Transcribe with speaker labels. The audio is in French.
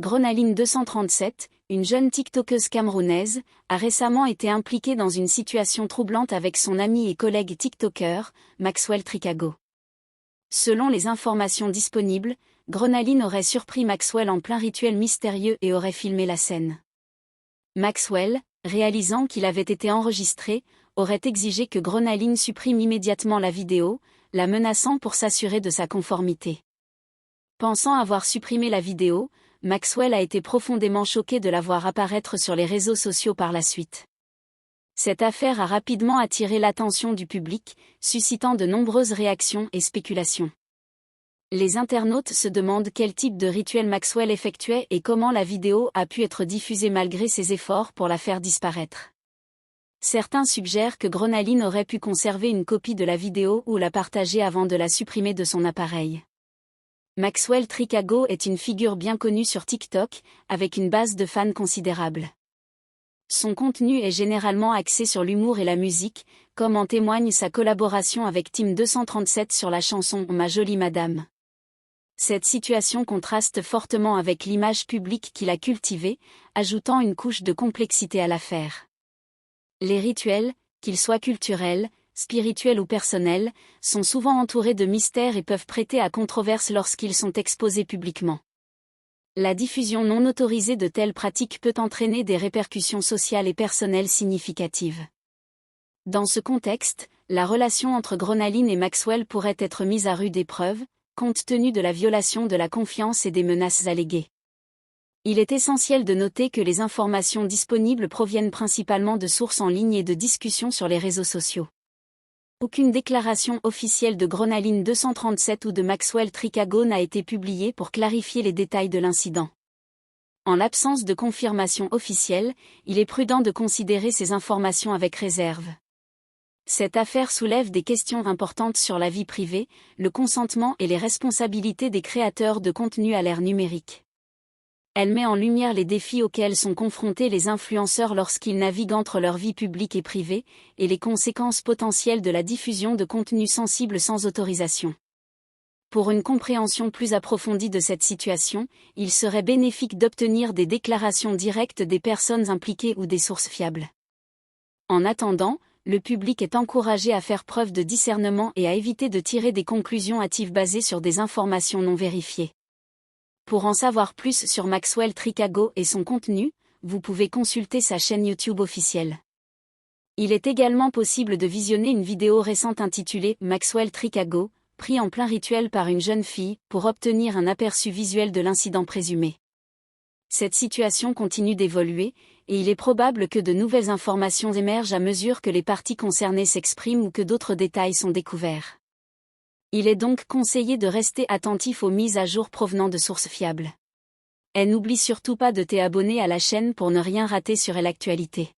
Speaker 1: Gronaline 237, une jeune TikTokeuse camerounaise, a récemment été impliquée dans une situation troublante avec son ami et collègue TikToker, Maxwell Tricago. Selon les informations disponibles, Gronaline aurait surpris Maxwell en plein rituel mystérieux et aurait filmé la scène. Maxwell, réalisant qu'il avait été enregistré, aurait exigé que Gronaline supprime immédiatement la vidéo, la menaçant pour s'assurer de sa conformité. Pensant avoir supprimé la vidéo, Maxwell a été profondément choqué de la voir apparaître sur les réseaux sociaux par la suite. Cette affaire a rapidement attiré l'attention du public, suscitant de nombreuses réactions et spéculations. Les internautes se demandent quel type de rituel Maxwell effectuait et comment la vidéo a pu être diffusée malgré ses efforts pour la faire disparaître. Certains suggèrent que Gronaline aurait pu conserver une copie de la vidéo ou la partager avant de la supprimer de son appareil. Maxwell Tricago est une figure bien connue sur TikTok, avec une base de fans considérable. Son contenu est généralement axé sur l'humour et la musique, comme en témoigne sa collaboration avec Team 237 sur la chanson « Ma jolie madame ». Cette situation contraste fortement avec l'image publique qu'il a cultivée, ajoutant une couche de complexité à l'affaire. Les rituels, qu'ils soient culturels, spirituels ou personnels, sont souvent entourés de mystères et peuvent prêter à controverse lorsqu'ils sont exposés publiquement. La diffusion non autorisée de telles pratiques peut entraîner des répercussions sociales et personnelles significatives. Dans ce contexte, la relation entre Gronaline et Maxwell pourrait être mise à rude épreuve, compte tenu de la violation de la confiance et des menaces alléguées. Il est essentiel de noter que les informations disponibles proviennent principalement de sources en ligne et de discussions sur les réseaux sociaux. Aucune déclaration officielle de Gronaline 237 ou de Maxwell Tricago n'a été publiée pour clarifier les détails de l'incident. En l'absence de confirmation officielle, il est prudent de considérer ces informations avec réserve. Cette affaire soulève des questions importantes sur la vie privée, le consentement et les responsabilités des créateurs de contenu à l'ère numérique. Elle met en lumière les défis auxquels sont confrontés les influenceurs lorsqu'ils naviguent entre leur vie publique et privée, et les conséquences potentielles de la diffusion de contenus sensibles sans autorisation. Pour une compréhension plus approfondie de cette situation, il serait bénéfique d'obtenir des déclarations directes des personnes impliquées ou des sources fiables. En attendant, le public est encouragé à faire preuve de discernement et à éviter de tirer des conclusions hâtives basées sur des informations non vérifiées. Pour en savoir plus sur Maxwell Tricago et son contenu, vous pouvez consulter sa chaîne YouTube officielle. Il est également possible de visionner une vidéo récente intitulée « Maxwell Tricago », pris en plein rituel par une jeune fille, pour obtenir un aperçu visuel de l'incident présumé. Cette situation continue d'évoluer, et il est probable que de nouvelles informations émergent à mesure que les parties concernées s'expriment ou que d'autres détails sont découverts. Il est donc conseillé de rester attentif aux mises à jour provenant de sources fiables. Et n'oublie surtout pas de t'abonner à la chaîne pour ne rien rater sur l'actualité.